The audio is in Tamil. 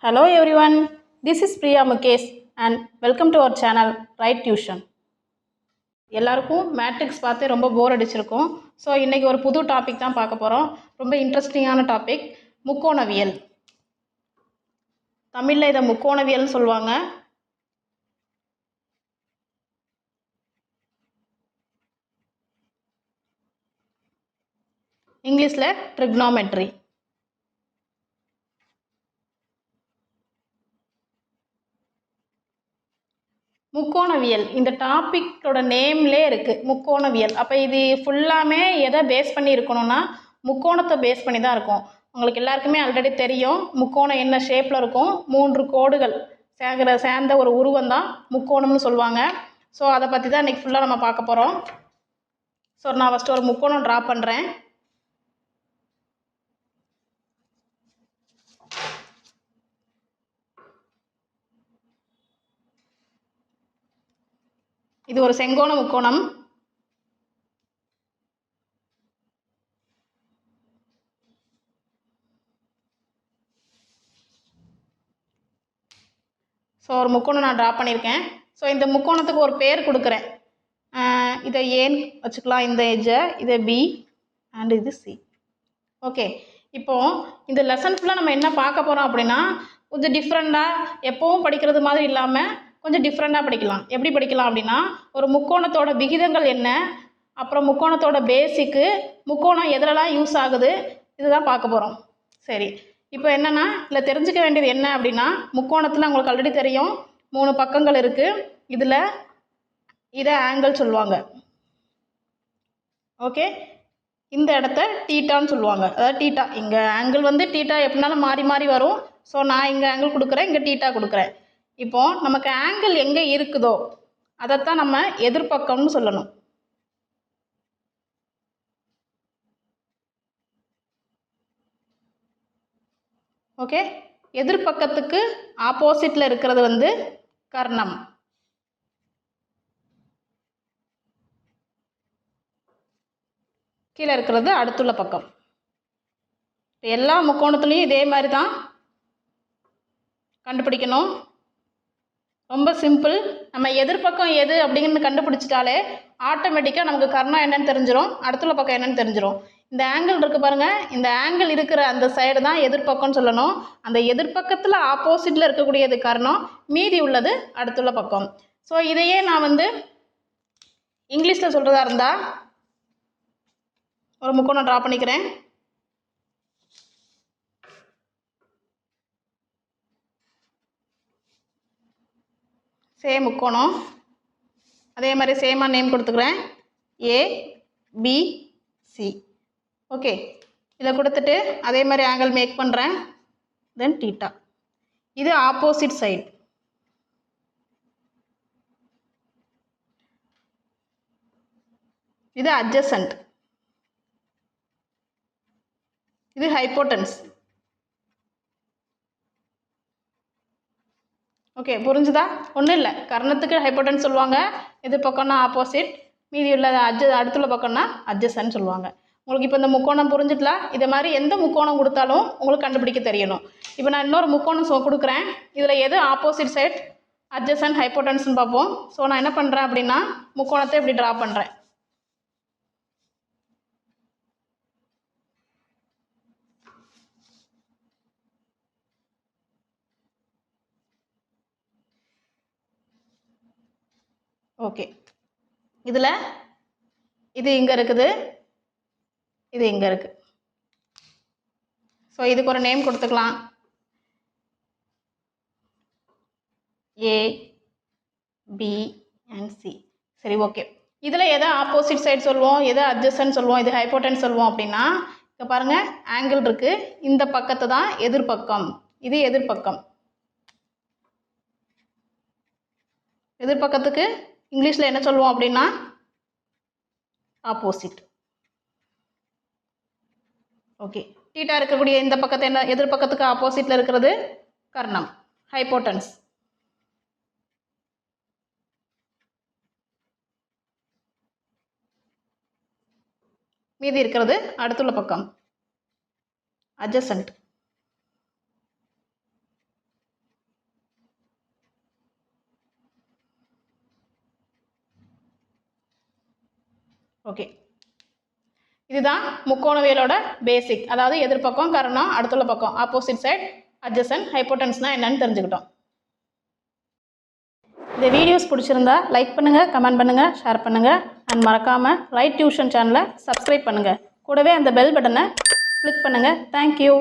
Hello everyone, this is Priya Mukesh and welcome to our channel Right Tuition. எல்லாருக்கும் மேட்ரிக்ஸ் பார்த்து ரொம்ப போர் அடிச்சிருக்கும். ஸோ இன்றைக்கி ஒரு புது டாபிக் தான் பார்க்க போகிறோம். ரொம்ப இன்ட்ரெஸ்டிங்கான டாபிக் முக்கோணவியல். தமிழில் இதை முக்கோணவியல்னு சொல்லுவாங்க. இங்கிலீஷில் ட்ரிக்னோமெட்ரி. முக்கோணவியல் இந்த டாப்பிக்கோட நேம்லே இருக்குது முக்கோணவியல். அப்போ இது ஃபுல்லாமே எதை பேஸ் பண்ணி இருக்கணும்னா முக்கோணத்தை பேஸ் பண்ணி தான் இருக்கும். உங்களுக்கு எல்லாருக்குமே ஆல்ரெடி தெரியும் முக்கோணம் என்ன ஷேப்பில் இருக்கும். 3 கோடுகள் சேர்ந்த ஒரு உருவம் தான் முக்கோணம்னு சொல்லுவாங்க. ஸோ அதை பற்றி தான் இன்றைக்கி ஃபுல்லாக நம்ம பார்க்க போகிறோம். ஸோ நான் ஃபஸ்ட்டு ஒரு முக்கோணம் ட்ரா பண்ணுறேன். இது ஒரு செங்கோண முக்கோணம். ஸோ ஒரு முக்கோணம் நான் ட்ரா பண்ணியிருக்கேன். ஸோ இந்த முக்கோணத்துக்கு ஒரு பேர் கொடுக்குறேன். இதை ஏன் வச்சுக்கலாம், இந்த எஜ்ஜை, இதை பி அண்ட் இது சி. ஓகே, இப்போது இந்த லெசன் ஃபுல்லாக நம்ம என்ன பார்க்க போகிறோம் அப்படின்னா கொஞ்சம் டிஃப்ரெண்ட்டாக, எப்போவும் படிக்கிறது மாதிரி இல்லாமல் கொஞ்சம் டிஃப்ரெண்ட்டாக படிக்கலாம். எப்படி படிக்கலாம் அப்படின்னா ஒரு முக்கோணத்தோட விகிதங்கள் என்ன, அப்புறம் முக்கோணத்தோட பேசிக்கு, முக்கோணம் எதிலெல்லாம் யூஸ் ஆகுது, இதுதான் பார்க்க போகிறோம். சரி, இப்போ என்னென்னா இதில் தெரிஞ்சுக்க வேண்டியது என்ன அப்படின்னா முக்கோணத்தில் உங்களுக்கு ஆல்ரெடி தெரியும் 3 பக்கங்கள் இருக்குது. இதில் இதை ஆங்கிள் சொல்லுவாங்க. ஓகே, இந்த இடத்த டீட்டான்னு சொல்லுவாங்க. அதாவது டீட்டா, இங்கே ஆங்கிள் வந்து டீட்டா எப்படினாலும் மாறி மாறி வரும். ஸோ நான் இங்கே ஆங்கிள் கொடுக்குறேன், இங்கே டீட்டா கொடுக்குறேன். இப்போது நமக்கு ஆங்கிள் எங்கே இருக்குதோ அதைத்தான் நம்ம எதிர்பக்கம்னு சொல்லணும். ஓகே, எதிர்பக்கத்துக்கு ஆப்போசிட்டில் இருக்கிறது வந்து கர்ணம். கீழே இருக்கிறது அடுத்துள்ள பக்கம். எல்லா முக்கோணத்துலேயும் இதே மாதிரி தான் கண்டுபிடிக்கணும். ரொம்ப சிம்பிள். நம்ம எதிர்பக்கம் எது அப்படிங்கிறது கண்டுபிடிச்சிட்டாலே ஆட்டோமேட்டிக்காக நமக்கு கர்ணம் என்னன்னு தெரிஞ்சிடும், அடுத்துள்ள பக்கம் என்னன்னு தெரிஞ்சிடும். இந்த ஆங்கிள் இருக்குது பாருங்கள், இந்த ஆங்கிள் இருக்கிற அந்த சைடு தான் எதிர்பக்கம்னு சொல்லணும். அந்த எதிர்பக்கத்தில் ஆப்போசிட்டில் இருக்கக்கூடியது கர்ணம், மீதி உள்ளது அடுத்துள்ள பக்கம். ஸோ இதையே நான் வந்து இங்கிலீஷில் சொல்கிறதா இருந்தால் ஒரு முக்கோணம் ட்ரா பண்ணிக்கிறேன். சேம் முக்கோணம், அதே மாதிரி சேமாக நேம் கொடுத்துக்கிறேன், ஏ பி சி. ஓகே, இதை கொடுத்துட்டு அதே மாதிரி ஆங்கிள் மேக் பண்ணுறேன், தென் டீட்டா. இது ஆப்போசிட் சைடு. இது அட்ஜசன்ட். இது ஹைப்போட்டன்ஸ். ஓகே, புரிஞ்சுதா? ஒன்றும் இல்லை, கர்ணத்துக்கு ஹைப்போட்டன்ஸ் சொல்லுவாங்க, இது பக்கம்னா ஆப்போசிட், மீதி உள்ள அடுத்துள்ள பக்கம்னா அட்ஜசன்ட் சொல்லுவாங்க. உங்களுக்கு இப்போ இந்த முக்கோணம் புரிஞ்சுக்கலாம். இதை மாதிரி எந்த முக்கோணம் கொடுத்தாலும் உங்களுக்கு கண்டுபிடிக்க தெரியணும். இப்போ நான் இன்னொரு முக்கோணம் கொடுக்குறேன். இதில் எது ஆப்போசிட் சைட், அட்ஜசன்ட், ஹைப்போட்டன்ஸ்னு பார்ப்போம். ஸோ நான் என்ன பண்ணுறேன் அப்படின்னா முக்கோணத்தை இப்படி ட்ரா பண்ணுறேன். ஓகே, இதில் இது இங்கே இருக்குது, இது இங்கே இருக்குது. ஸோ இதுக்கு ஒரு நேம் கொடுத்துக்கலாம், ஏ பி அண்ட் சி. சரி, ஓகே. இதில் எதை ஆப்போசிட் சைடு சொல்லுவோம், எதை அட்ஜசன்ட் சொல்லுவோம், இது ஹைப்போட்டன்ஸ் சொல்லுவோம் அப்படின்னா இப்போ பாருங்கள் ஆங்கிள் இருக்குது, இந்த பக்கத்தை தான் எதிர்பக்கம், இது எதிர்பக்கம். எதிர்பக்கத்துக்கு இங்கிலீஷில் என்ன சொல்லுவோம் அப்படின்னா ஆப்போசிட். ஓகே, டீட்டா இருக்கக்கூடிய இந்த பக்கத்தை என்ன, எதிர்பக்கத்துக்கு ஆப்போசிட்டில் இருக்கிறது கர்ணம், ஹைப்போட்டன்ஸ். மீதி இருக்கிறது அடுத்துள்ள பக்கம் அட்ஜசன்ட். ஓகே, இதுதான் முக்கோணவியலோட பேசிக். அதாவது எதிர்பக்கம், கர்ணம், அடுத்துள்ள பக்கம், ஆப்போசிட் சைட், அட்ஜசன்ட், ஹைப்போடென்ஸ்னால் என்னன்னு தெரிஞ்சுக்கிட்டோம். இந்த வீடியோஸ் பிடிச்சிருந்தா லைக் பண்ணுங்கள், கமெண்ட் பண்ணுங்கள், ஷேர் பண்ணுங்கள். அண்ட் மறக்காமல் ரைட் டியூஷன் சேனலை சப்ஸ்கிரைப் பண்ணுங்கள். கூடவே அந்த பெல் பட்டனை கிளிக் பண்ணுங்கள். தேங்க்யூ.